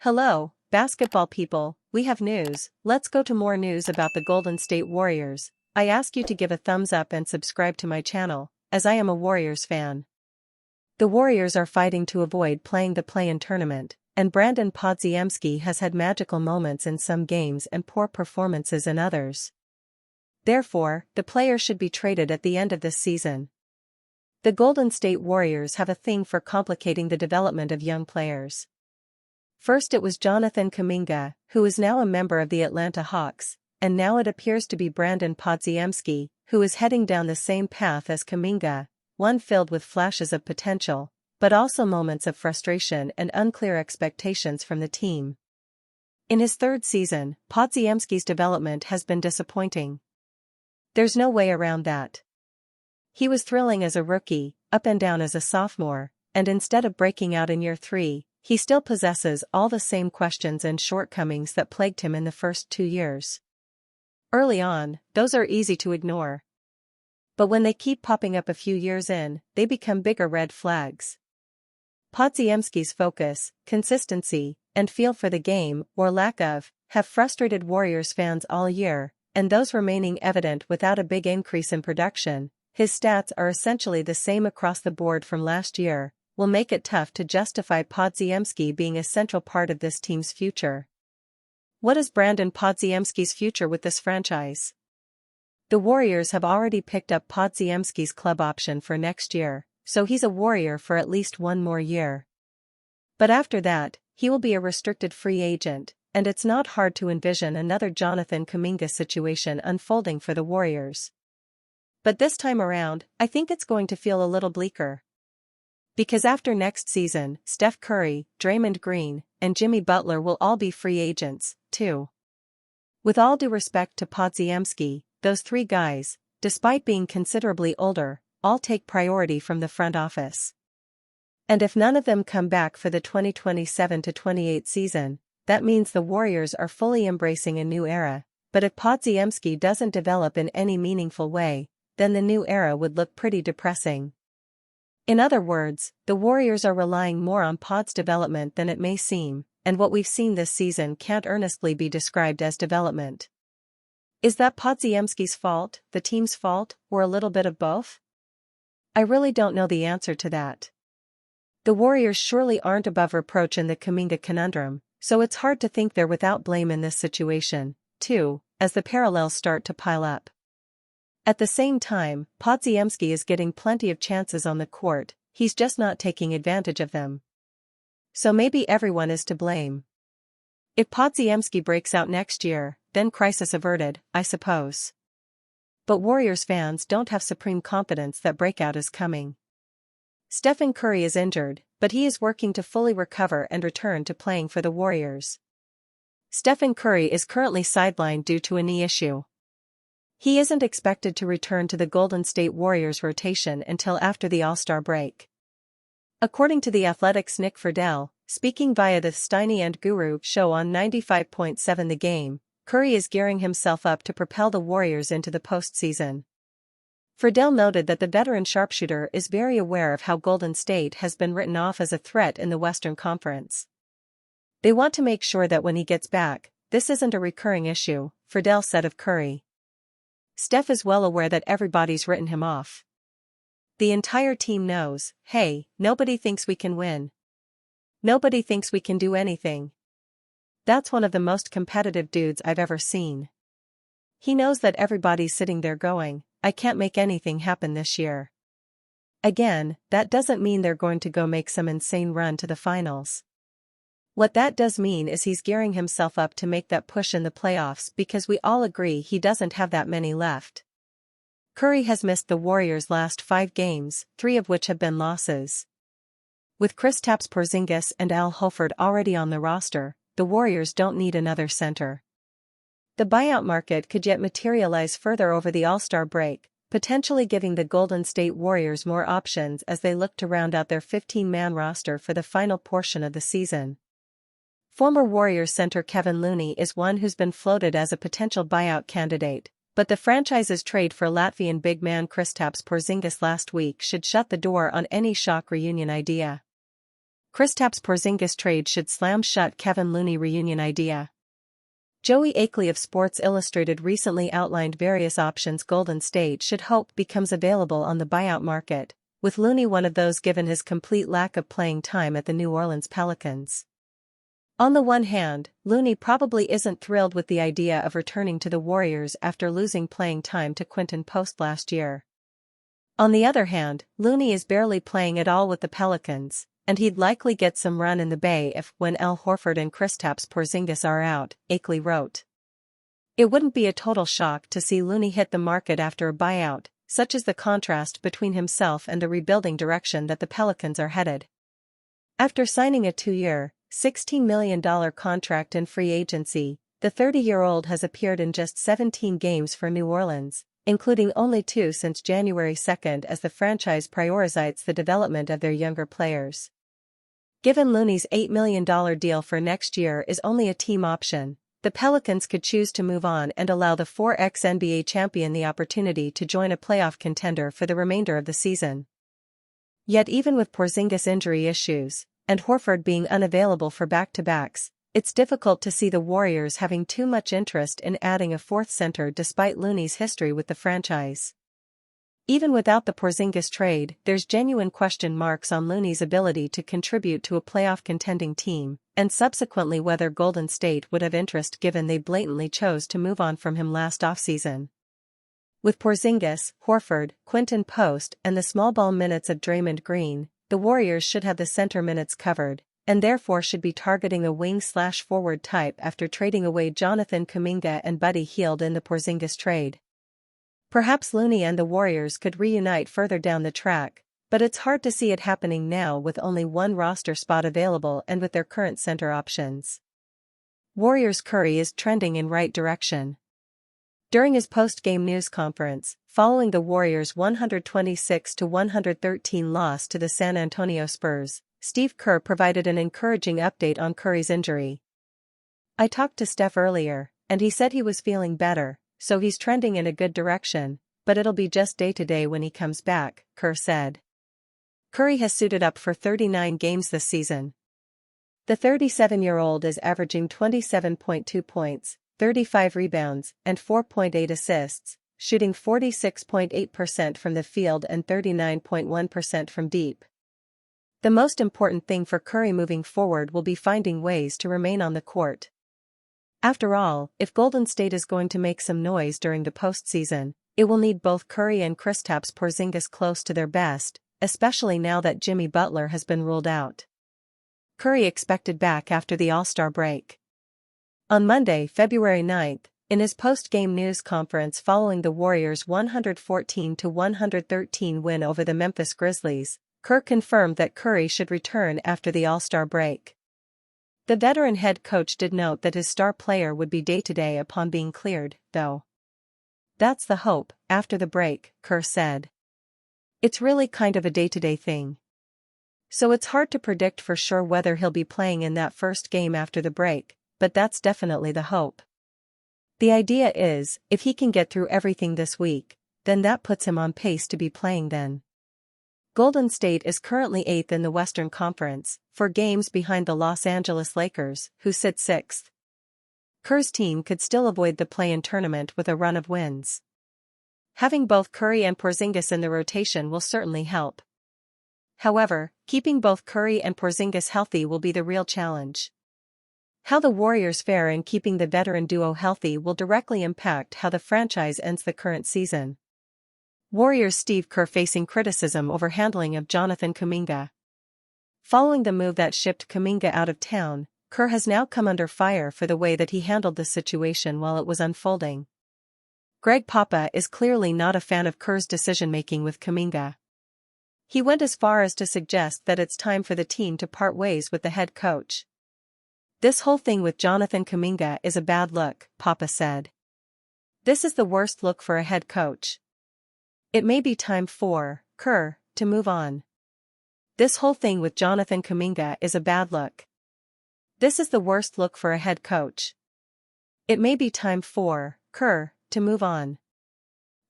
Hello, basketball people, we have news. Let's go to more news about the Golden State Warriors. I ask you to give a thumbs up and subscribe to my channel, as I am a Warriors fan. The Warriors are fighting to avoid playing the play-in tournament, and Brandin Podziemski has had magical moments in some games and poor performances in others. Therefore, the player should be traded at the end of this season. The Golden State Warriors have a thing for complicating the development of young players. First it was Jonathan Kuminga, who is now a member of the Atlanta Hawks, and now it appears to be Brandin Podziemski, who is heading down the same path as Kuminga, one filled with flashes of potential, but also moments of frustration and unclear expectations from the team. In his third season, Podziemski's development has been disappointing. There's no way around that. He was thrilling as a rookie, up and down as a sophomore, and instead of breaking out in year 3, he still possesses all the same questions and shortcomings that plagued him in the first 2 years. Early on, those are easy to ignore. But when they keep popping up a few years in, they become bigger red flags. Podziemski's focus, consistency, and feel for the game, or lack of, have frustrated Warriors fans all year, and those remaining evident without a big increase in production. His stats are essentially the same across the board from last year, will make it tough to justify Podziemski being a central part of this team's future. What is Brandin Podziemski's future with this franchise? The Warriors have already picked up Podziemski's club option for next year, so he's a Warrior for at least one more year. But after that, he will be a restricted free agent, and it's not hard to envision another Jonathan Kuminga situation unfolding for the Warriors. But this time around, I think it's going to feel a little bleaker. Because after next season, Steph Curry, Draymond Green, and Jimmy Butler will all be free agents, too. With all due respect to Podziemski, those 3 guys, despite being considerably older, all take priority from the front office. And if none of them come back for the 2027-28 season, that means the Warriors are fully embracing a new era, but if Podziemski doesn't develop in any meaningful way, then the new era would look pretty depressing. In other words, the Warriors are relying more on Pod's development than it may seem, and what we've seen this season can't earnestly be described as development. Is that Podziemski's fault, the team's fault, or a little bit of both? I really don't know the answer to that. The Warriors surely aren't above reproach in the Kuminga conundrum, so it's hard to think they're without blame in this situation, too, as the parallels start to pile up. At the same time, Podziemski is getting plenty of chances on the court, he's just not taking advantage of them. So maybe everyone is to blame. If Podziemski breaks out next year, then crisis averted, I suppose. But Warriors fans don't have supreme confidence that breakout is coming. Stephen Curry is injured, but he is working to fully recover and return to playing for the Warriors. Stephen Curry is currently sidelined due to a knee issue. He isn't expected to return to the Golden State Warriors rotation until after the All-Star break. According to The Athletic's Nick Friedell, speaking via the Steiny and Guru show on 95.7 The Game, Curry is gearing himself up to propel the Warriors into the postseason. Friedell noted that the veteran sharpshooter is very aware of how Golden State has been written off as a threat in the Western Conference. They want to make sure that when he gets back, this isn't a recurring issue, Friedell said of Curry. Steph is well aware that everybody's written him off. The entire team knows, hey, nobody thinks we can win. Nobody thinks we can do anything. That's one of the most competitive dudes I've ever seen. He knows that everybody's sitting there going, I can't make anything happen this year. Again, that doesn't mean they're going to go make some insane run to the finals. What that does mean is he's gearing himself up to make that push in the playoffs because we all agree he doesn't have that many left. Curry has missed the Warriors' last 5 games, 3 of which have been losses. With Kristaps Porzingis and Al Horford already on the roster, the Warriors don't need another center. The buyout market could yet materialize further over the All-Star break, potentially giving the Golden State Warriors more options as they look to round out their 15-man roster for the final portion of the season. Former Warriors center Kevin Looney is one who's been floated as a potential buyout candidate, but the franchise's trade for Latvian big man Kristaps Porzingis last week should shut the door on any shock reunion idea. Kristaps Porzingis trade should slam shut Kevin Looney reunion idea. Joey Akeley of Sports Illustrated recently outlined various options Golden State should hope becomes available on the buyout market, with Looney one of those given his complete lack of playing time at the New Orleans Pelicans. On the one hand, Looney probably isn't thrilled with the idea of returning to the Warriors after losing playing time to Quinton Post last year. On the other hand, Looney is barely playing at all with the Pelicans, and he'd likely get some run in the Bay if when Al Horford and Kristaps Porzingis are out, Akeley wrote. It wouldn't be a total shock to see Looney hit the market after a buyout, such as the contrast between himself and the rebuilding direction that the Pelicans are headed. After signing a 2-year, $16 million contract in free agency, the 30-year-old has appeared in just 17 games for New Orleans, including only 2 since January 2 as the franchise prioritizes the development of their younger players. Given Looney's $8 million deal for next year is only a team option, the Pelicans could choose to move on and allow the 4x NBA champion the opportunity to join a playoff contender for the remainder of the season. Yet even with Porzingis injury issues, and Horford being unavailable for back-to-backs, it's difficult to see the Warriors having too much interest in adding a fourth center despite Looney's history with the franchise. Even without the Porzingis trade, there's genuine question marks on Looney's ability to contribute to a playoff contending team, and subsequently whether Golden State would have interest given they blatantly chose to move on from him last offseason. With Porzingis, Horford, Quinton Post, and the small ball minutes of Draymond Green, the Warriors should have the center minutes covered, and therefore should be targeting a wing/forward type after trading away Jonathan Kuminga and Buddy Hield in the Porzingis trade. Perhaps Looney and the Warriors could reunite further down the track, but it's hard to see it happening now with only one roster spot available and with their current center options. Warriors Curry is trending in right direction. During his post-game news conference, following the Warriors' 126-113 loss to the San Antonio Spurs, Steve Kerr provided an encouraging update on Curry's injury. "I talked to Steph earlier, and he said he was feeling better, so he's trending in a good direction, but it'll be just day-to-day when he comes back," Kerr said. Curry has suited up for 39 games this season. The 37-year-old is averaging 27.2 points, 35 rebounds, and 4.8 assists, shooting 46.8% from the field and 39.1% from deep. The most important thing for Curry moving forward will be finding ways to remain on the court. After all, if Golden State is going to make some noise during the postseason, it will need both Curry and Kristaps Porzingis close to their best, especially now that Jimmy Butler has been ruled out. Curry expected back after the All-Star break. On Monday, February 9th, in his post-game news conference following the Warriors' 114-113 win over the Memphis Grizzlies, Kerr confirmed that Curry should return after the All-Star break. The veteran head coach did note that his star player would be day-to-day upon being cleared, though. "That's the hope, after the break," Kerr said. "It's really kind of a day-to-day thing. So it's hard to predict for sure whether he'll be playing in that first game after the break, but that's definitely the hope. The idea is, if he can get through everything this week, then that puts him on pace to be playing then." Golden State is currently 8th in the Western Conference, 4 games behind the Los Angeles Lakers, who sit 6th. Kerr's team could still avoid the play-in tournament with a run of wins. Having both Curry and Porzingis in the rotation will certainly help. However, keeping both Curry and Porzingis healthy will be the real challenge. How the Warriors fare in keeping the veteran duo healthy will directly impact how the franchise ends the current season. Warriors Steve Kerr facing criticism over handling of Jonathan Kuminga. Following the move that shipped Kuminga out of town, Kerr has now come under fire for the way that he handled the situation while it was unfolding. Greg Papa is clearly not a fan of Kerr's decision-making with Kuminga. He went as far as to suggest that it's time for the team to part ways with the head coach. "This whole thing with Jonathan Kuminga is a bad look," Papa said. "This is the worst look for a head coach. It may be time for Kerr to move on. This whole thing with Jonathan Kuminga is a bad look. This is the worst look for a head coach. It may be time for Kerr to move on."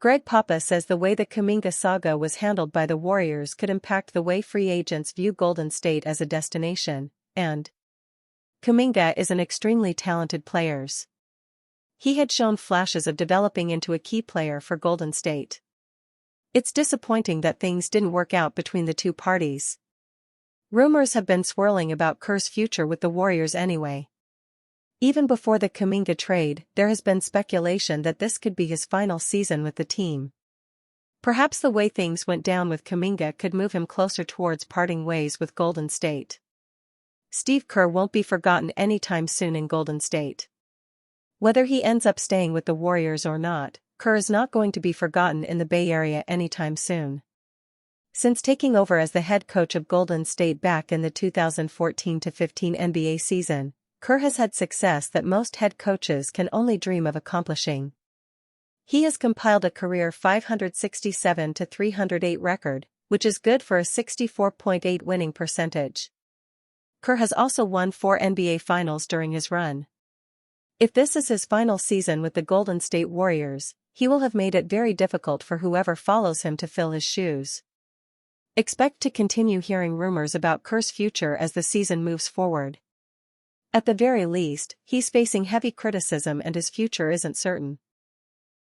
Greg Papa says the way the Kuminga saga was handled by the Warriors could impact the way free agents view Golden State as a destination, and Kuminga is an extremely talented player. He had shown flashes of developing into a key player for Golden State. It's disappointing that things didn't work out between the two parties. Rumors have been swirling about Kerr's future with the Warriors anyway. Even before the Kuminga trade, there has been speculation that this could be his final season with the team. Perhaps the way things went down with Kuminga could move him closer towards parting ways with Golden State. Steve Kerr won't be forgotten anytime soon in Golden State. Whether he ends up staying with the Warriors or not, Kerr is not going to be forgotten in the Bay Area anytime soon. Since taking over as the head coach of Golden State back in the 2014-15 NBA season, Kerr has had success that most head coaches can only dream of accomplishing. He has compiled a career 567-308 record, which is good for a 64.8 winning percentage. Kerr has also won 4 NBA Finals during his run. If this is his final season with the Golden State Warriors, he will have made it very difficult for whoever follows him to fill his shoes. Expect to continue hearing rumors about Kerr's future as the season moves forward. At the very least, he's facing heavy criticism and his future isn't certain.